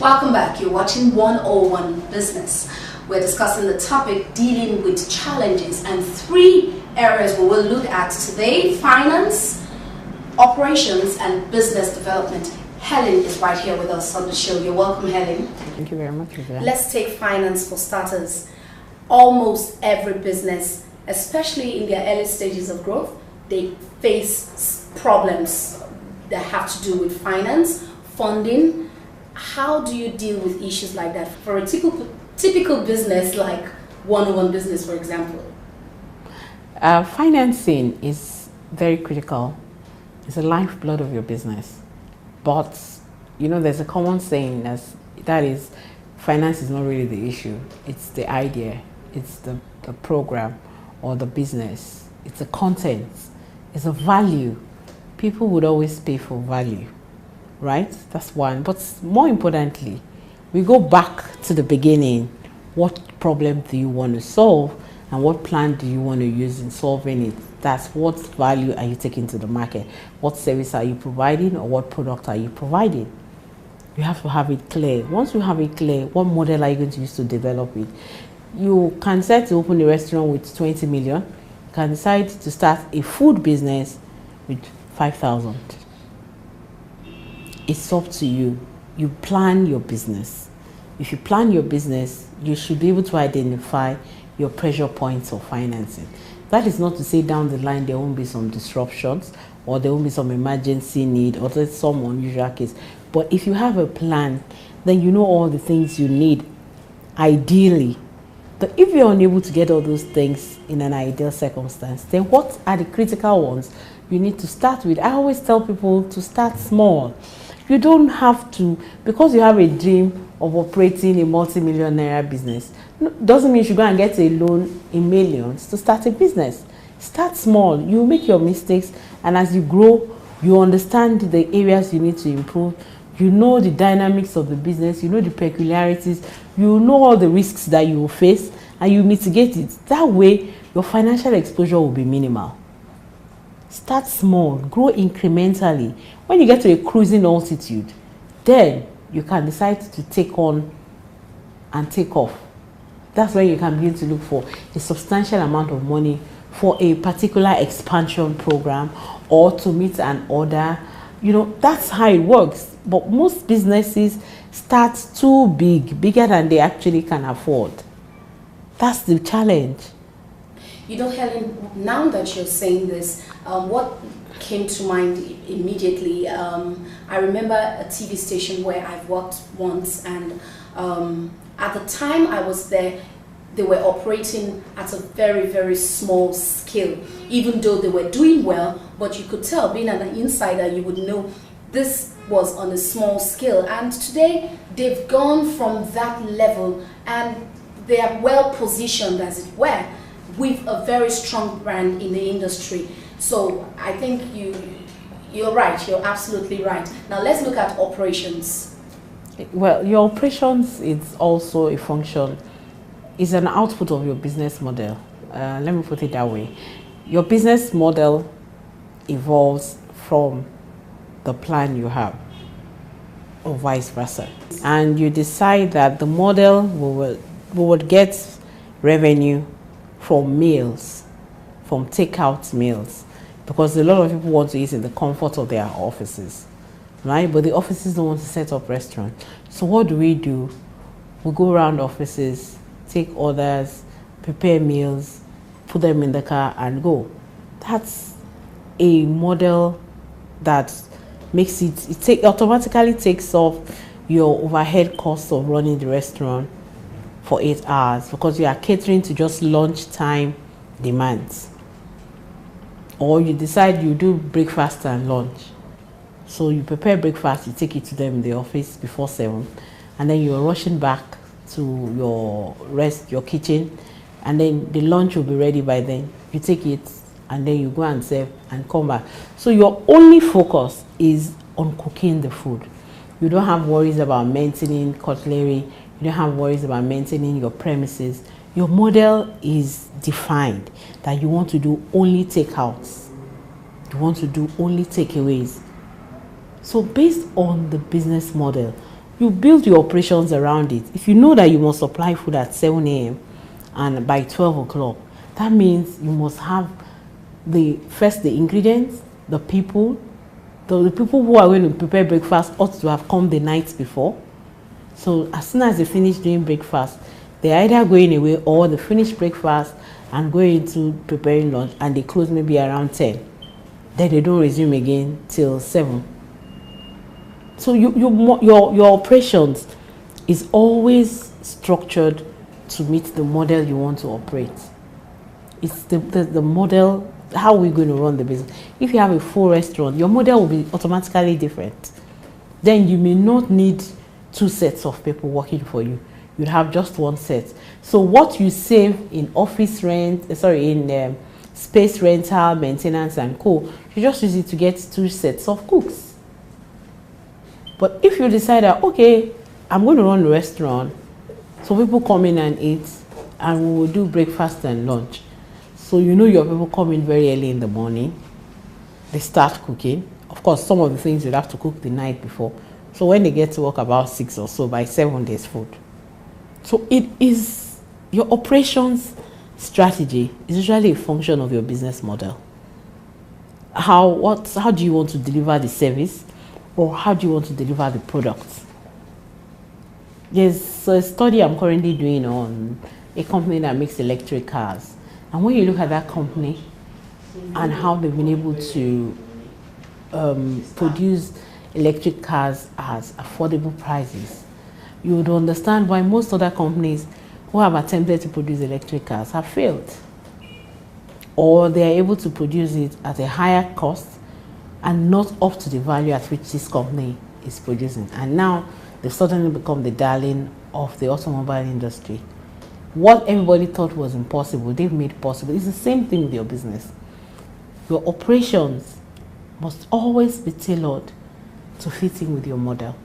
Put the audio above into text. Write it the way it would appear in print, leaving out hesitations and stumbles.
Welcome back. You're watching 101 Business. We're discussing the topic dealing with challenges and 3 areas we will look at today: finance, operations, and business development. Helen is right here with us on the show. You're welcome, Helen. Thank you very much. Let's take finance for starters. Almost every business, especially in their early stages of growth, they face problems that have to do with finance, funding. How do you deal with issues like that for a typical business like 101 Business, for example? Financing is very critical. It's the lifeblood of your business. But, there's a common saying that is, finance is not really the issue. It's the idea. It's the program or the business. It's the content. It's a value. People would always pay for value, right? That's one. But more importantly, we go back to the beginning. What problem do you want to solve, and what plan do you want to use in solving it? That's what value are you taking to the market? What service are you providing, or what product are you providing? You have to have it clear. Once you have it clear, what model are you going to use to develop it? You can decide to open a restaurant with 20 million. You can decide to start a food business with 5,000. It's up to you. You plan your business. If you plan your business, you should be able to identify your pressure points of financing. That is not to say down the line there won't be some disruptions, or there won't be some emergency need, or there's some unusual case. But if you have a plan, then you know all the things you need, ideally. But if you're unable to get all those things in an ideal circumstance, then what are the critical ones you need to start with? I always tell people to start small. You don't have to, because you have a dream of operating a multi-million naira business, doesn't mean you should go and get a loan in millions to start a business. Start small. You make your mistakes, and as you grow, you understand the areas you need to improve. You know the dynamics of the business, you know the peculiarities, you know all the risks that you will face, and you mitigate it. That way, your financial exposure will be minimal. Start small, grow incrementally. When you get to a cruising altitude, then you can decide to take on and take off. That's when you can begin to look for a substantial amount of money for a particular expansion program or to meet an order. That's how it works. But most businesses start too big, bigger than they actually can afford. That's the challenge. Helen, now that you're saying this, what came to mind immediately, I remember a TV station where I worked once, and at the time I was there, they were operating at a very, very small scale, even though they were doing well. But you could tell, being an insider, you would know this was on a small scale. And today they've gone from that level, and they are well positioned, as it were, with a very strong brand in the industry. So I think you're right. You're absolutely right. Now let's look at operations. Well, your operations is also a function, is an output of your business model. Let me put it that way. Your business model evolves from the plan you have, or vice versa. And you decide that the model will get revenue from meals, from takeout meals, because a lot of people want to eat in the comfort of their offices, right? But the offices don't want to set up restaurants. So what do? We go around offices, take orders, prepare meals, put them in the car and go. That's a model that makes it automatically takes off your overhead cost of running the restaurant for 8 hours, because you are catering to just lunchtime demands. Or you decide you do breakfast and lunch. So you prepare breakfast, you take it to them in the office before 7, and then you're rushing back to your kitchen, and then the lunch will be ready by then. You take it and then you go and serve and come back. So your only focus is on cooking the food. You don't have worries about maintaining cutlery. You don't have worries about maintaining your premises. Your model is defined that you want to do only takeouts. You want to do only takeaways. So based on the business model, you build your operations around it. If you know that you must supply food at 7 a.m. and by 12 o'clock, that means you must have the ingredients, the people who are going to prepare breakfast ought to have come the night before. So as soon as they finish doing breakfast, they're either going away or they finish breakfast and go into preparing lunch, and they close maybe around 10. Then they don't resume again till 7. So your operations is always structured to meet the model you want to operate. It's the model, how we're going to run the business. If you have a full restaurant, your model will be automatically different. Then you may not need 2 sets of people working for you. You'd have just 1 set. So what you save in office rent, in space rental, maintenance and co, you just use it to get 2 sets of cooks. But if you decide that, okay, I'm going to run the restaurant, so people come in and eat, and we will do breakfast and lunch. So you know your people come in very early in the morning, they start cooking. Of course, some of the things you'd have to cook the night before. So when they get to work about 6 or so, by 7 there's food. So it is your operations strategy is usually a function of your business model. How do you want to deliver the service, or how do you want to deliver the product? There's a study I'm currently doing on a company that makes electric cars. And when you look at that company and how they've been able to produce electric cars at affordable prices, you would understand why most other companies who have attempted to produce electric cars have failed. Or they are able to produce it at a higher cost and not up to the value at which this company is producing. And now they've suddenly become the darling of the automobile industry. What everybody thought was impossible, they've made possible. It's the same thing with your business. Your operations must always be tailored to fit in with your model.